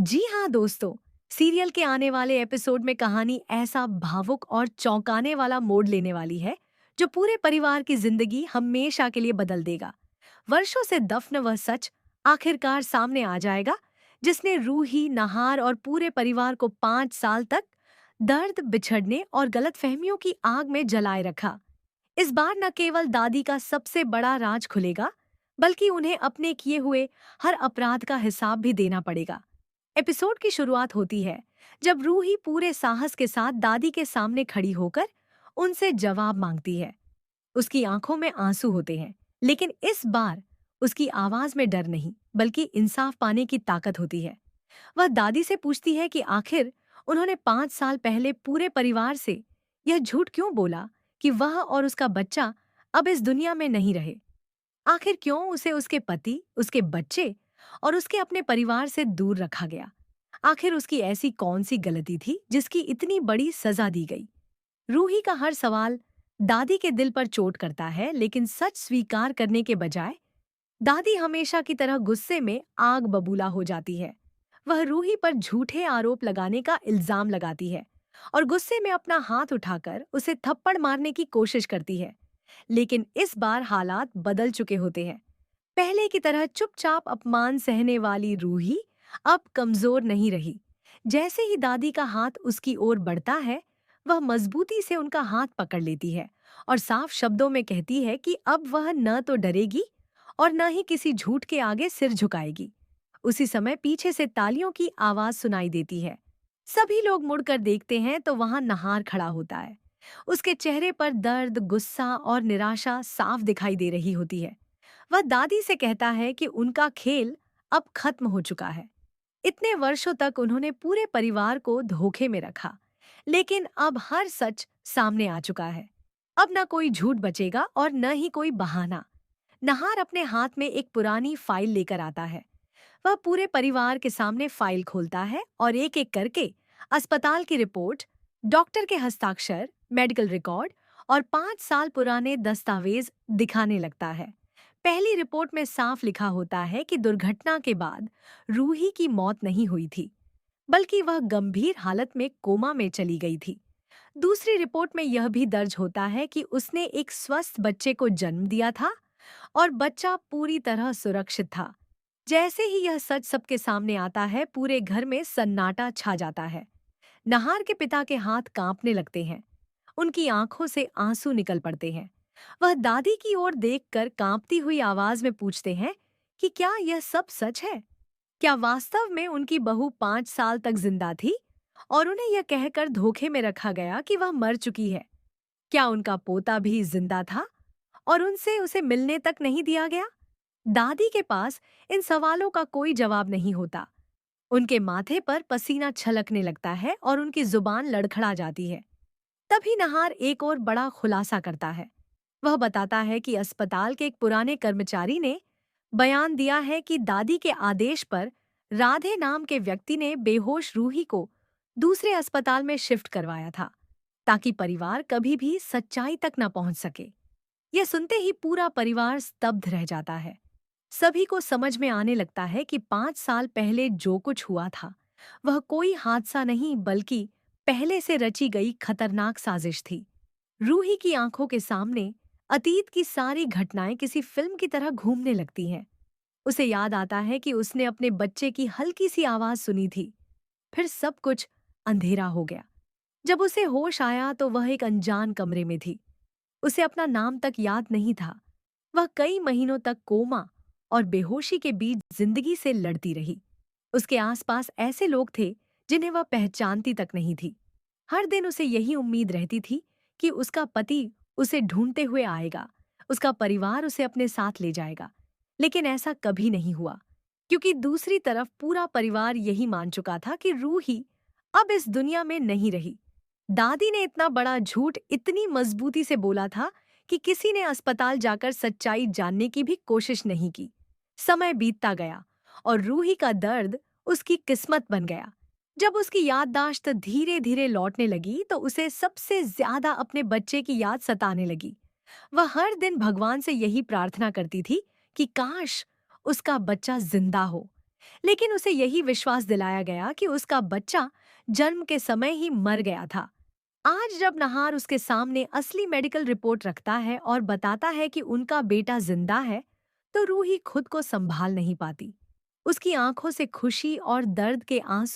जी हाँ दोस्तों, सीरियल के आने वाले एपिसोड में कहानी ऐसा भावुक और चौंकाने वाला मोड़ लेने वाली है जो पूरे परिवार की जिंदगी हमेशा के लिए बदल देगा। वर्षों से दफन वह सच आखिरकार सामने आ जाएगा जिसने रूही, नहार और पूरे परिवार को 5 साल तक दर्द, बिछड़ने और गलतफहमियों की आग में जलाए रखा। इस बार न केवल दादी का सबसे बड़ा राज खुलेगा, बल्कि उन्हें अपने किए हुए हर अपराध का हिसाब भी देना पड़ेगा। एपिसोड की शुरुआत होती है जब रूही पूरे साहस के साथ दादी के सामने खड़ी होकर उनसे जवाब मांगती है। उसकी आंखों में आंसू होते हैं, लेकिन इस बार उसकी आवाज में डर नहीं, बल्कि इंसाफ पाने की ताकत होती है। वह दादी से पूछती है कि आखिर उन्होंने 5 साल पहले पूरे परिवार से यह झूठ क्यों बोला कि वह और उसका बच्चा अब इस दुनिया में नहीं रहे। आखिर क्यों उसे उसके पति, उसके बच्चे और उसके अपने परिवार से दूर रखा गया। आखिर उसकी ऐसी कौन सी गलती थी जिसकी इतनी बड़ी सजा दी गई। रूही का हर सवाल दादी के दिल पर चोट करता है, लेकिन सच स्वीकार करने के बजाय दादी हमेशा की तरह गुस्से में आग बबूला हो जाती है। वह रूही पर झूठे आरोप लगाने का इल्जाम लगाती है और गुस्से में अपना हाथ उठाकर उसे थप्पड़ मारने की कोशिश करती है। लेकिन इस बार हालात बदल चुके होते हैं। पहले की तरह चुपचाप अपमान सहने वाली रूही अब कमजोर नहीं रही। जैसे ही दादी का हाथ उसकी ओर बढ़ता है, वह मजबूती से उनका हाथ पकड़ लेती है और साफ शब्दों में कहती है कि अब वह न तो डरेगी और न ही किसी झूठ के आगे सिर झुकाएगी। उसी समय पीछे से तालियों की आवाज सुनाई देती है। सभी लोग मुड़कर देखते हैं तो वहां नहार खड़ा होता है। उसके चेहरे पर दर्द, गुस्सा और निराशा साफ दिखाई दे रही होती है। वह दादी से कहता है कि उनका खेल अब खत्म हो चुका है। इतने वर्षों तक उन्होंने पूरे परिवार को धोखे में रखा, लेकिन अब हर सच सामने आ चुका है। अब न कोई झूठ बचेगा और न ही कोई बहाना। नहार अपने हाथ में एक पुरानी फाइल लेकर आता है। वह पूरे परिवार के सामने फाइल खोलता है और एक एक करके अस्पताल की रिपोर्ट, डॉक्टर के हस्ताक्षर, मेडिकल रिकॉर्ड और 5 साल पुराने दस्तावेज दिखाने लगता है। पहली रिपोर्ट में साफ लिखा होता है कि दुर्घटना के बाद रूही की मौत नहीं हुई थी, बल्कि वह गंभीर हालत में कोमा में चली गई थी। दूसरी रिपोर्ट में यह भी दर्ज होता है कि उसने एक स्वस्थ बच्चे को जन्म दिया था और बच्चा पूरी तरह सुरक्षित था। जैसे ही यह सच सबके सामने आता है, पूरे घर में सन्नाटा छा जाता है। नहार के पिता के हाथ कांपने लगते हैं। उनकी आंखों से आंसू निकल पड़ते हैं। वह दादी की ओर देखकर कांपती हुई आवाज में पूछते हैं कि क्या यह सब सच है? क्या वास्तव में उनकी बहू 5 साल तक जिंदा थी और उन्हें यह कहकर धोखे में रखा गया कि वह मर चुकी है? क्या उनका पोता भी जिंदा था और उनसे उसे मिलने तक नहीं दिया गया? दादी के पास इन सवालों का कोई जवाब नहीं होता। उनके माथे पर पसीना छलकने लगता है और उनकी जुबान लड़खड़ा जाती है। तभी नहार एक और बड़ा खुलासा करता है। वह बताता है कि अस्पताल के एक पुराने कर्मचारी ने बयान दिया है कि दादी के आदेश पर राधे नाम के व्यक्ति ने बेहोश रूही को दूसरे अस्पताल में शिफ्ट करवाया था, ताकि परिवार कभी भी सच्चाई तक न पहुंच सके। यह सुनते ही पूरा परिवार स्तब्ध रह जाता है। सभी को समझ में आने लगता है कि 5 साल पहले जो कुछ हुआ था, वह कोई हादसा नहीं, बल्कि पहले से रची गई खतरनाक साजिश थी। रूही की आंखों के सामने अतीत की सारी घटनाएं किसी फिल्म की तरह घूमने लगती हैं। उसे याद आता है कि उसने अपने बच्चे की हल्की सी आवाज सुनी थी। फिर सब कुछ अंधेरा हो गया। जब उसे होश आया तो वह एक अनजान कमरे में थी। उसे अपना नाम तक याद नहीं था। वह कई महीनों तक कोमा और बेहोशी के बीच जिंदगी से लड़ती रही। उसके आसपास ऐसे लोग थे जिन्हें वह पहचानती तक नहीं थी। हर दिन उसे यही उम्मीद रहती थी कि उसका पति उसे ढूंढते हुए आएगा, उसका परिवार उसे अपने साथ ले जाएगा। लेकिन ऐसा कभी नहीं हुआ, क्योंकि दूसरी तरफ पूरा परिवार यही मान चुका था कि रूही अब इस दुनिया में नहीं रही। दादी ने इतना बड़ा झूठ इतनी मजबूती से बोला था कि किसी ने अस्पताल जाकर सच्चाई जानने की भी कोशिश नहीं की। समय बीतता गया और रूही का दर्द उसकी किस्मत बन गया। जब उसकी याददाश्त धीरे धीरे लौटने लगी तो उसे सबसे ज्यादा अपने बच्चे की याद सताने लगी। वह हर दिन भगवान से यही प्रार्थना करती थी कि काश उसका बच्चा जिंदा हो, लेकिन उसे यही विश्वास दिलाया गया कि उसका बच्चा जन्म के समय ही मर गया था। आज जब नहार उसके सामने असली मेडिकल रिपोर्ट रखता है और बताता है कि उनका बेटा जिंदा है, तो रूही खुद को संभाल नहीं पाती। उसकी आंखों से खुशी और दर्द के आंसू